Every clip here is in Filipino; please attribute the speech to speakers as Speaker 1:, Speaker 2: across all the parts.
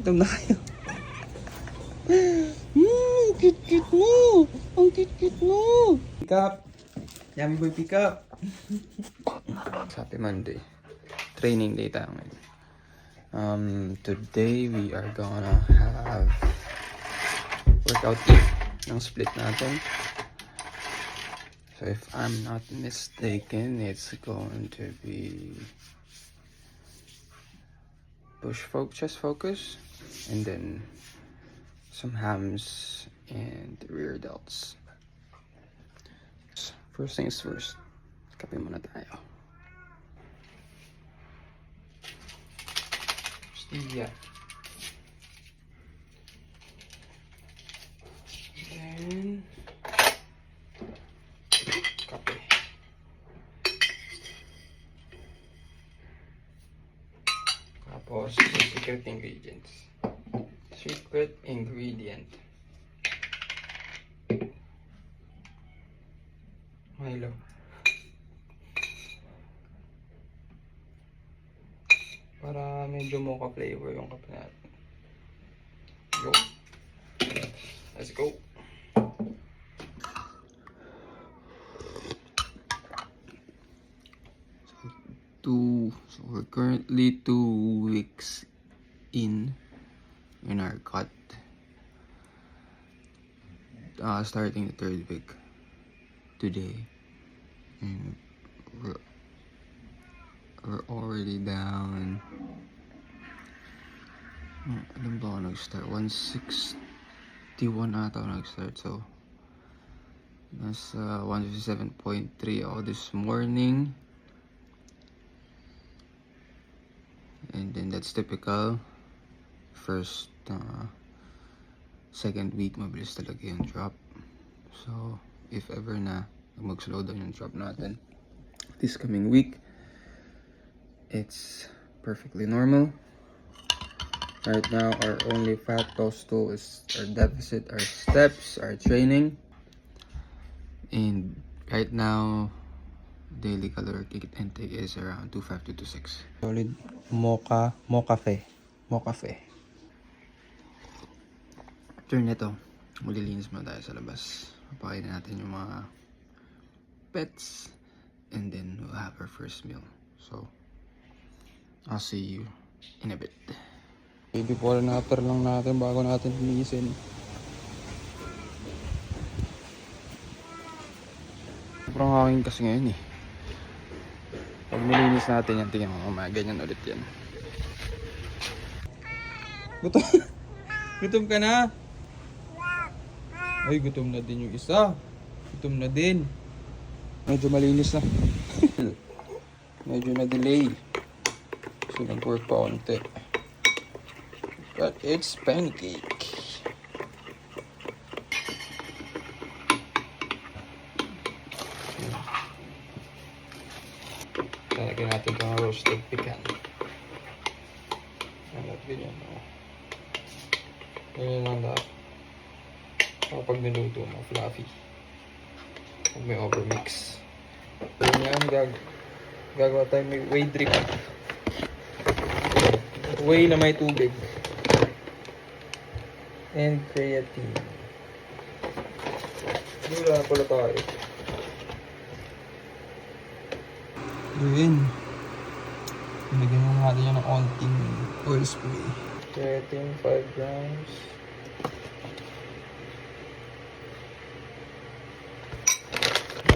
Speaker 1: Gutom na kayo. Cute-cute mo. Ang cute-cute mo. Pick up. Yummy boy, pick up. Happy Monday. Training day tayo ngayon. Today we are gonna have workout ng split natin. So if I'm not mistaken, it's going to be chest focus, and then some hams and rear delts. First things first, kape muna tayo. Stevia. Then kape. Tapos secret ingredients. Secret ingredient. Milo. Para medyo mocha flavor yung kape natin. Go. Let's go. So we're currently 2 weeks in our cut. Starting the 3rd week today, and we're already down. Alam ba ako nag-start? 161 ata ako nag-start. So nasa 157.3 ako this morning. And then that's typical. First, second week, mabilis talaga yung drop. So, if ever na mag-slow down yung drop natin this coming week, it's perfectly normal. Right now, our only fat loss tool is our deficit, our steps, our training. And right now, daily caloric intake is around 2.5 to 2.6. Solid mocha fe. After nito, maglilinis muna tayo sa labas. Papakain natin yung mga pets, and then we'll have our first meal. So, I'll see you in a bit. Baby pollinator lang natin bago natin linisin. Sobrang hangin kasi ngayon eh. Pag nilinis natin yan, tingnan mo, ganyan ulit yan. Gutom ka na? Ay, gutom na din yung isa. Gutom na din. Medyo malinis na. Medyo na-delay. So, nag-work pa konti. But it's pancake. Lalagyan natin itong roasted pecan. Alat ganyan. Ganyan lang lahat. Kapag niluto mo, fluffy. Huwag may overmix. Ganyan, gagawa tayo may whey drip. Whey na may tubig. And creatine. Wala na pala tayo. Gawin. Ilagyan mo natin yan ng onting oil spray. Creatine 5 grams.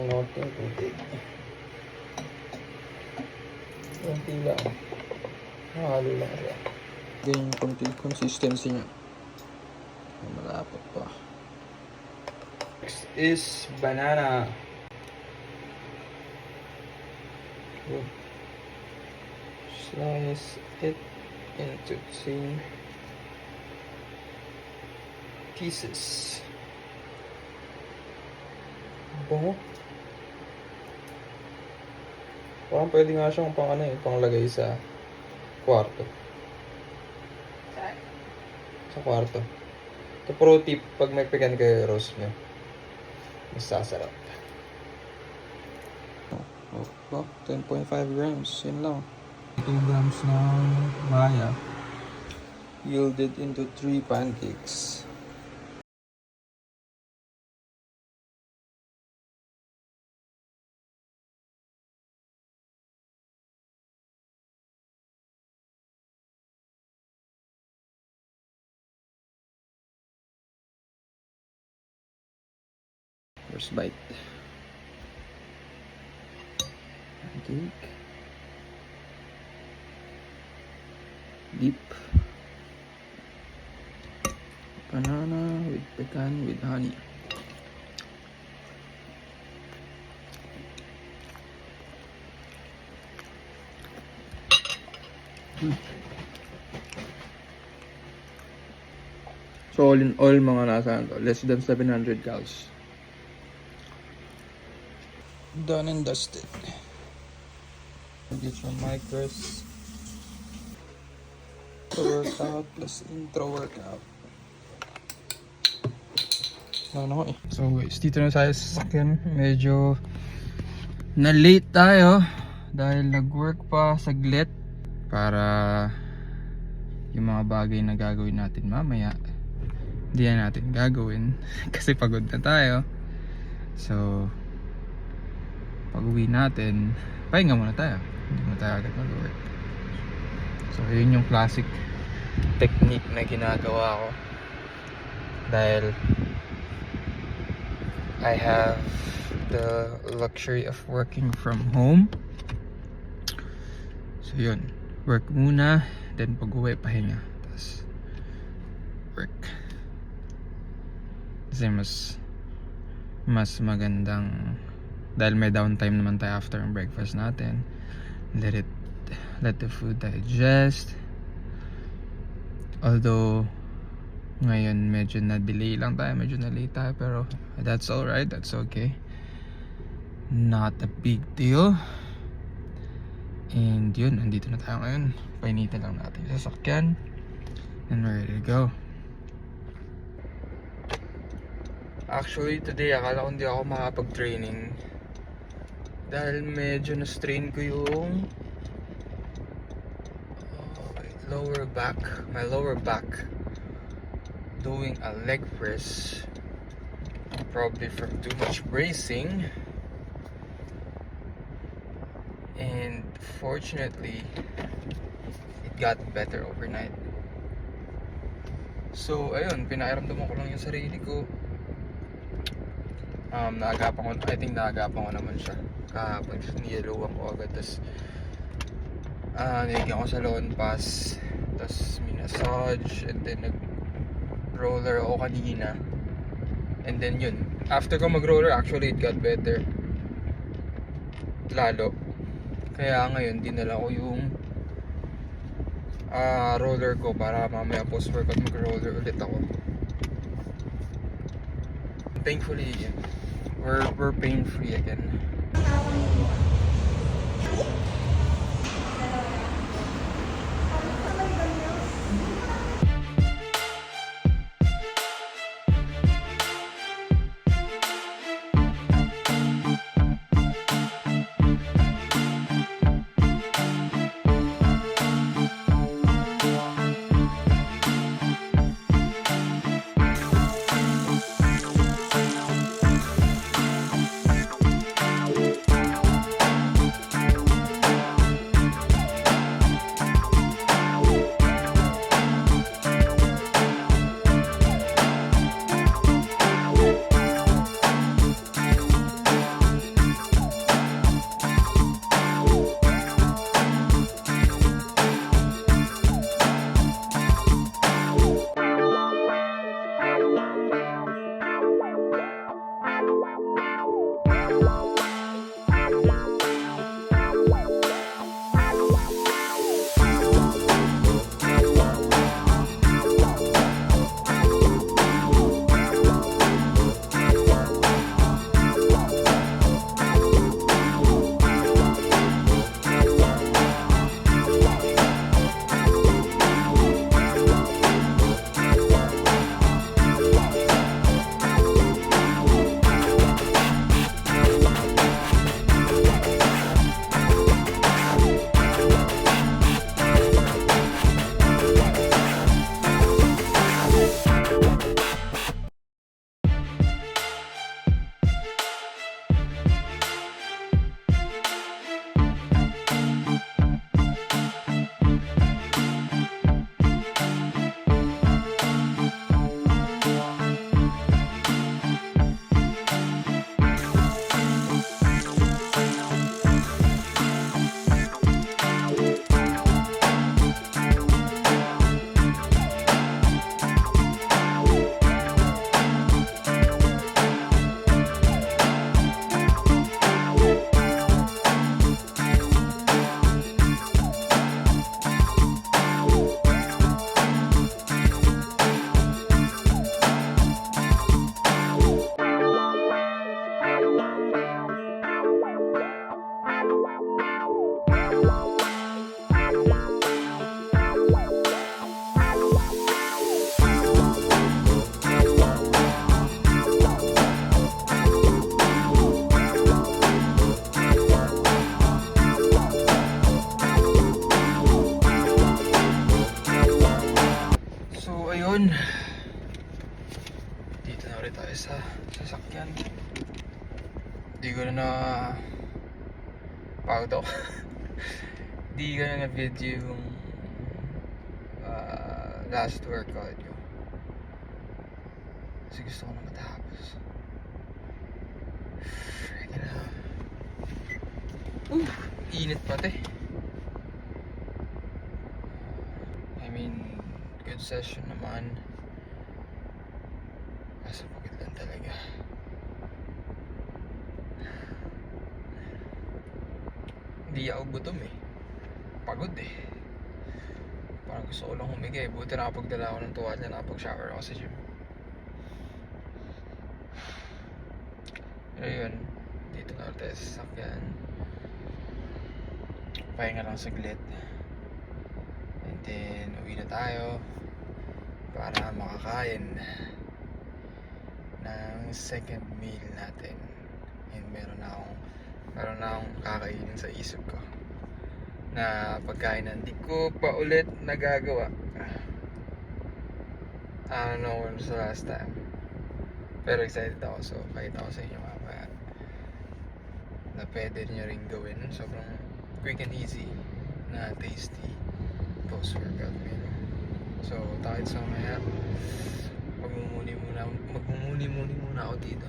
Speaker 1: Onting tubig. Onting lang. Mahalo lang siya. Ganyan yung konting consistency niya. Malapot pa. Next is banana. Good. Slice it into 2 pieces. Bango. Parang pwede nga siyang panglagay sa kwarto. Sa kwarto. Ito pro tip, pag may pecan kayo roast nyo, mas sasarap. 10.5 grams, yun lang. 2 grams ng maya. yielded into 3 pancakes. First bite. Pancake. Deep. Banana with pecan with honey. So all in all, mga nasa ano, less than 700 calories. Done and dusted. Get your micros. Workout plus intro workout. Ano eh. So guys, dito na tayo sa sasakyan. Medyo na-late tayo dahil nag-work pa saglit para yung mga bagay na gagawin natin mamaya hindi na natin gagawin kasi pagod na tayo. So pag uwi natin, pahinga muna tayo, hindi muna tayo agad mag-work. So yun yung classic technique na ginagawa ko dahil I have the luxury of working from home. So yun, work muna, then pag uwi pahinga, tapos work. Kasi mas magandang dahil may downtime naman tayo after ang breakfast natin. Let the food digest. Although ngayon medyo na-delay lang tayo, medyo na-late tayo, pero that's alright, that's okay. Not a big deal. And yun, andito na tayo ngayon. Painitin lang natin sa sasakyan and we're ready to go. Actually today akala ko hindi ako makapag-training dahil medyo na-strain ko yung my lower back doing a leg press, probably from too much bracing, and fortunately it got better overnight. So ayun, pinairamdaman ko lang yung sarili ko. I think naagapan ko naman siya kahapon, niyelowang ko agad, tas nilagyan ko sa lawn pass, tas minasage, and then nag roller ako kanina, and then yun, after ko mag roller actually it got better lalo, kaya ngayon dinala ko yung roller ko para mamaya post workout mag roller ulit ako. Thankfully we're pain free again. Ayun. Dito na ulit tayo sa sasakyan. Hindi ko na pagod ako. Hindi ko na na-video yung last workout ko. Kasi gusto ko na matapos. Freaking hell. Init pati. I mean, good session naman. Nasa pagod lang talaga. Hindi ako gutom eh. Pagod eh. Parang gusto ko lang humigay. Buti nakapagdala ako ng tuwalya, nakapag-shower ako sa gym. Pero yun, dito na tayo sa sasakyan. Pahinga lang saglit. And then, uwi na tayo para makakain ng second meal natin. And meron na akong kakainin sa isip ko na pagkain na hindi ko pa ulit nagagawa. I don't know when was the last time, pero excited ako, so pakita ko sa inyo mamaya na pwede nyo rin gawin. Sobrang quick and easy na tasty post-workout meal. So tayo sa mamaya. Magmumuni muna ako dito.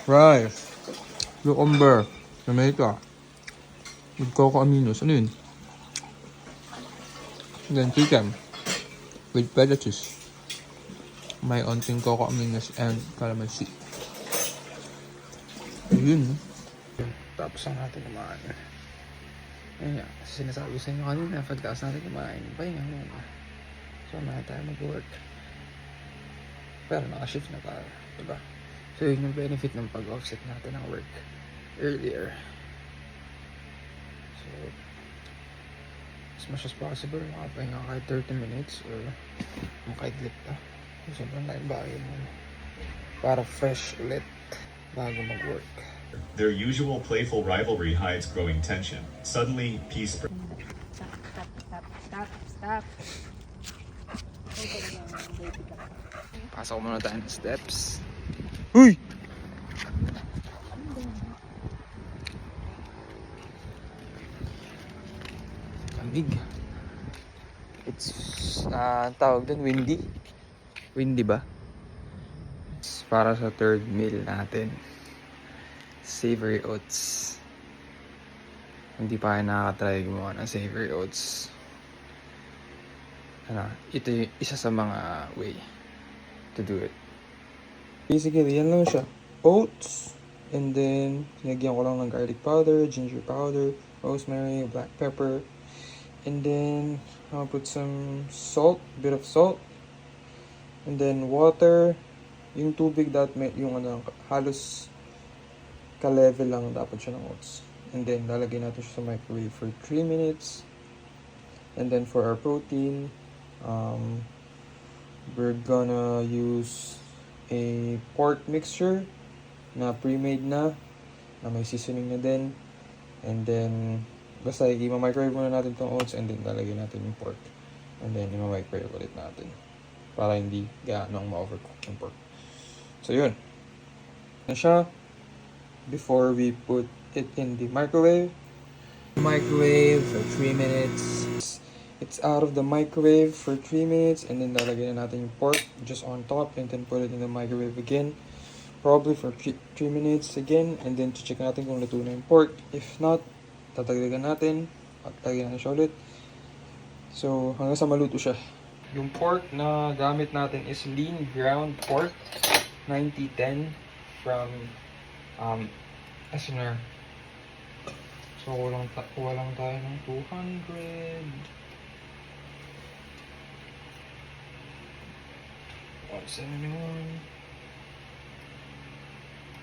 Speaker 1: Rice, cucumber, tomato, with coco aminos. Ano yun? And then chicken with feta cheese. May onting coco aminos and calamansi. Yun. Tapos ang natin kumain. Ayun nga, sinasabi ko sa inyo kanina, pagtaas natin kumain, pahinga muna. So na tayo mag-work. Pero naka-shift na tayo, diba? So yun yung benefit ng pag-offset natin ng work earlier. So as much as possible, makapahinga kahit 30 minutes or makahiglit pa. So sobrang laking bagay mo para fresh ulit bago mag-work.
Speaker 2: Their usual playful rivalry hides growing tension. Suddenly, peace.
Speaker 3: Stop.
Speaker 1: Pasok muna tayo ng steps. Uy! Lamig. It's tawag doon, windy. Windy ba? It's para sa third meal natin. Savory oats. Hindi pa kayo nakakatry gumawa ng savory oats. Ito yung isa sa mga way to do it. Basically, yan lang siya. Oats, and then sinagyan ko lang ng garlic powder, ginger powder, rosemary, black pepper, and then I'll put some salt, bit of salt, and then water. Yung tubig yung halos ka-level lang dapat siya ng oats. And then lalagay natin siya sa microwave for 3 minutes. And then for our protein, we're gonna use a pork mixture na pre-made na may seasoning na din. And then basta i-microwave muna natin itong oats, and then lalagay natin yung pork, and then i-microwave ulit natin para hindi gaano ma-overcook yung pork. So yun na siya before we put it in the microwave for 3 minutes. It's out of the microwave for 3 minutes, and then lalagay na natin yung pork just on top, and then put it in the microwave again, probably for 3 minutes again, and then check natin kung luto na yung pork. If not, tatagdagan natin at lagyan na siya ulit. So hanggang sa maluto siya. Yung pork na gamit natin is lean ground pork 9010 from SNR. So kuha lang tayo ng 200. 171,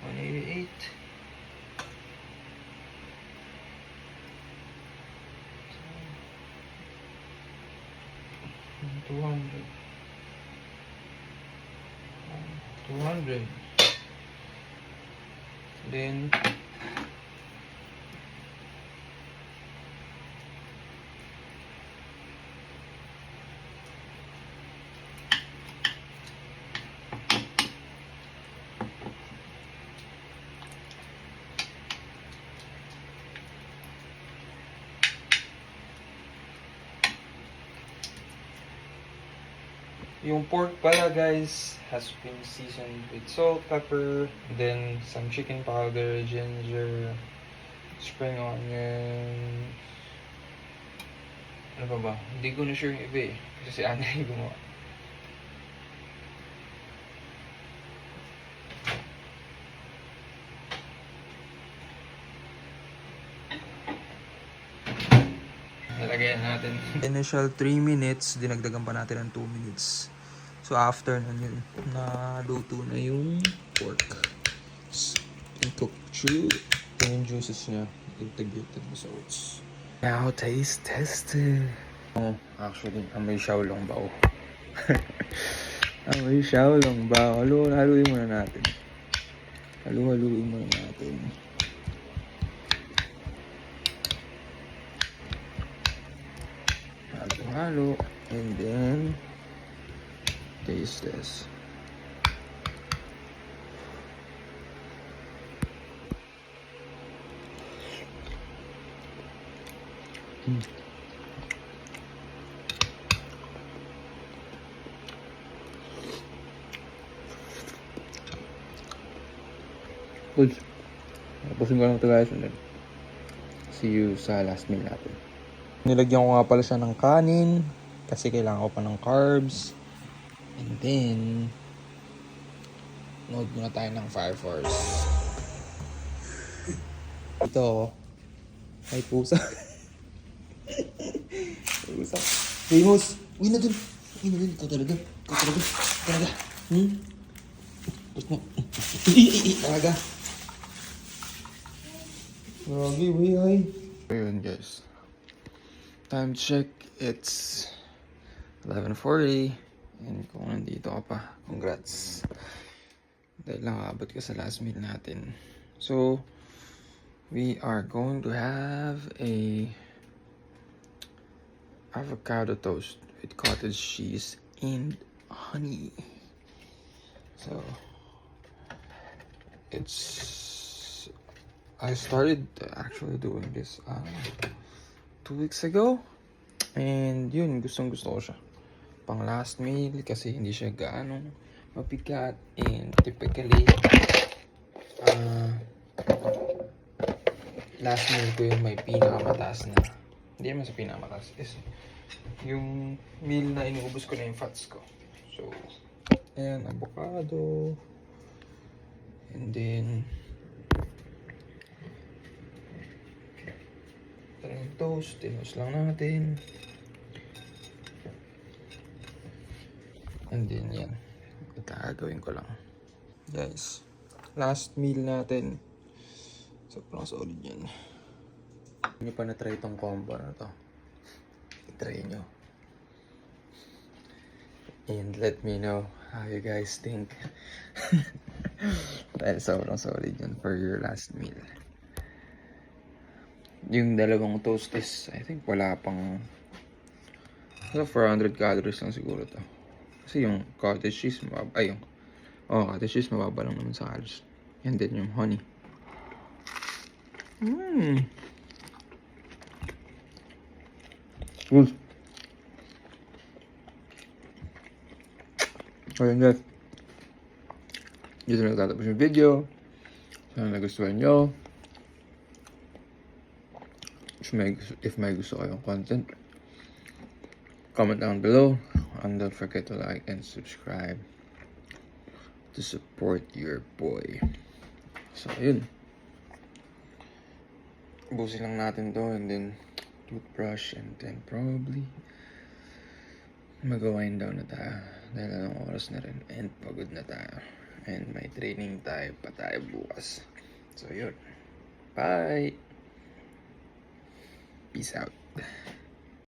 Speaker 1: 188, 200, then Yung pork pala guys has been seasoned with salt, pepper, then some chicken powder, ginger, spring onion. Ano pa ba? Hindi ko na sure yung iba eh. Kasi si Ana yung gumawa. Nalagyan natin. Initial 3 minutes, dinagdagan pa natin ng 2 minutes. So after nun yun, naluto na yung pork. And cooked through, yung juices niya integrated sa oats. Now taste tested. Oh, actually, amoy xiaolong bao. Amoy xiaolong bao. Haluin muna natin. Haluin muna natin. Halo, and then taste this. Good. Tapusin ko lang ito guys, and then see you sa last meal natin. Nilagyan ko nga pala siya ng kanin kasi kailangan ko pa ng carbs. And then load muna tayo ng 5 hours. Ito, may pusa. Pusa. Famous! Uy na dun! Ikaw talaga. Talaga. Push mo. Talaga. Grabe, ay. Ayun guys. Time check, it's 11:40. And kung nandito ka pa, congrats. Dahil nakabot ka sa last meal natin. So, we are going to have a avocado toast with cottage cheese and honey. So, I started actually doing this 2 weeks ago. And yun, gustong gusto ko siya. Pang last meal kasi hindi siya gaano mapigat. And typically, last meal ko yung may pinakamataas na. Hindi naman sa pinakamataas. Is yung meal na inuubos ko na yung fats ko. So, ayan, avocado. And then, yung toast. Tinos lang natin. And then, yan. Gagawin ko lang. Guys, last meal natin. Sobrang solid yan. Hindi pa na-try itong combo na to. I-try nyo. And let me know how you guys think. Dahil sobrang solid yan for your last meal. Yung dalawang toast is, I think wala pang 400 calories lang siguro to. Kasi yung cottage cheese mababa, cottage cheese mababa lang naman sa calories. And then yung honey. Good. Ayun guys. Dito na nagtatapos yung video. Sana nagustuhan nyo. If may gusto kayong content, comment down below. And don't forget to like and subscribe to support your boy. So, yun. Ubusin lang natin to and then toothbrush and then probably mag-wind down na tayo. Dahil anong oras na rin and pagod na tayo. And may training tayo bukas. So, yun. Bye! Peace out.